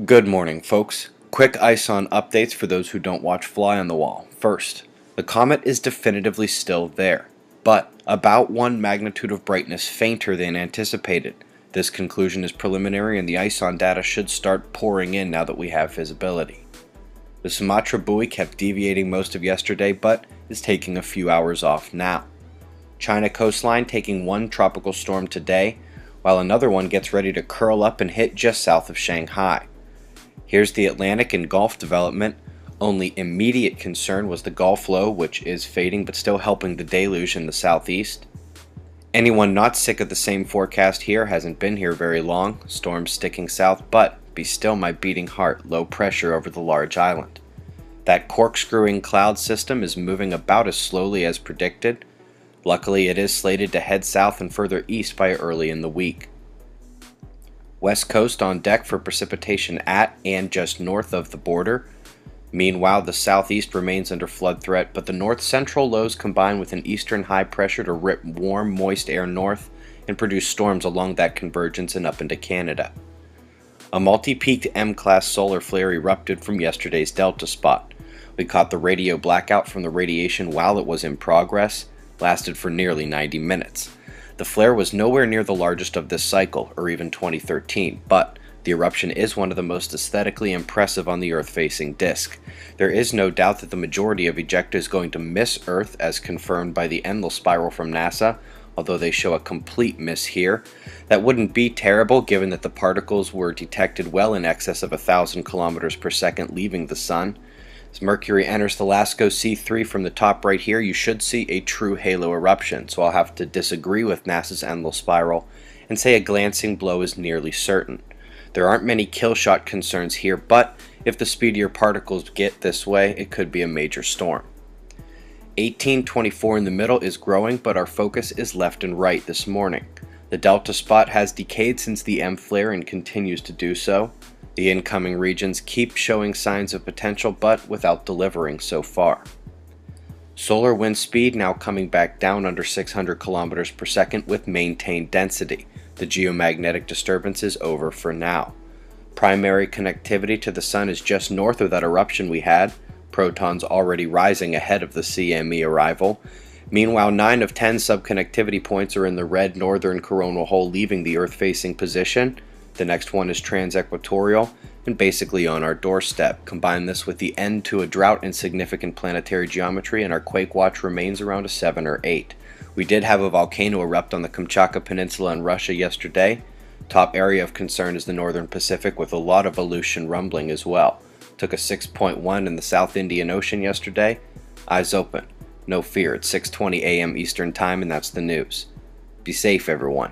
Good morning, folks. Quick ISON updates for those who don't watch Fly on the Wall. First, the comet is definitively still there, but about 1 magnitude of brightness fainter than anticipated. This conclusion is preliminary and the ISON data should start pouring in now that we have visibility. The Sumatra buoy kept deviating most of yesterday, but is taking a few hours off now. China coastline taking one tropical storm today, while another one gets ready to curl up and hit just south of Shanghai. Here's the Atlantic and Gulf development. Only immediate concern was the Gulf low, which is fading but still helping the deluge in the southeast. Anyone not sick of the same forecast here hasn't been here very long. Storms sticking south, but be still my beating heart, low pressure over the large island. That corkscrewing cloud system is moving about as slowly as predicted. Luckily, it is slated to head south and further east by early in the week. West Coast on deck for precipitation at and just north of the border. Meanwhile, the southeast remains under flood threat, but the north-central lows combine with an eastern high pressure to rip warm, moist air north and produce storms along that convergence and up into Canada. A multi-peaked M-class solar flare erupted from yesterday's Delta spot. We caught the radio blackout from the radiation while it was in progress, lasted for nearly 90 minutes. The flare was nowhere near the largest of this cycle, or even 2013, but the eruption is one of the most aesthetically impressive on the Earth-facing disk. There is no doubt that the majority of ejecta is going to miss Earth, as confirmed by the endless spiral from NASA, although they show a complete miss here. That wouldn't be terrible given that the particles were detected well in excess of 1,000 kilometers per second leaving the Sun. As Mercury enters the LASCO C3 from the top right here, you should see a true halo eruption, so I'll have to disagree with NASA's endless spiral and say a glancing blow is nearly certain. There aren't many killshot concerns here, but if the speedier particles get this way, it could be a major storm. 1824 in the middle is growing, but our focus is left and right this morning. The Delta spot has decayed since the M flare and continues to do so. The incoming regions keep showing signs of potential, but without delivering so far. Solar wind speed now coming back down under 600 kilometers per second with maintained density. The geomagnetic disturbance is over for now. Primary connectivity to the Sun is just north of that eruption we had, protons already rising ahead of the CME arrival. Meanwhile, 9 of 10 subconnectivity points are in the red northern coronal hole leaving the Earth-facing position. The next one is trans-equatorial and basically on our doorstep. Combine this with the end to a drought in significant planetary geometry and our quake watch remains around a 7 or 8. We did have a volcano erupt on the Kamchatka Peninsula in Russia yesterday. Top area of concern is the northern Pacific with a lot of Aleutian rumbling as well. Took a 6.1 in the South Indian Ocean yesterday. Eyes open. No fear, it's 6:20 a.m. Eastern Time and that's the news. Be safe, everyone.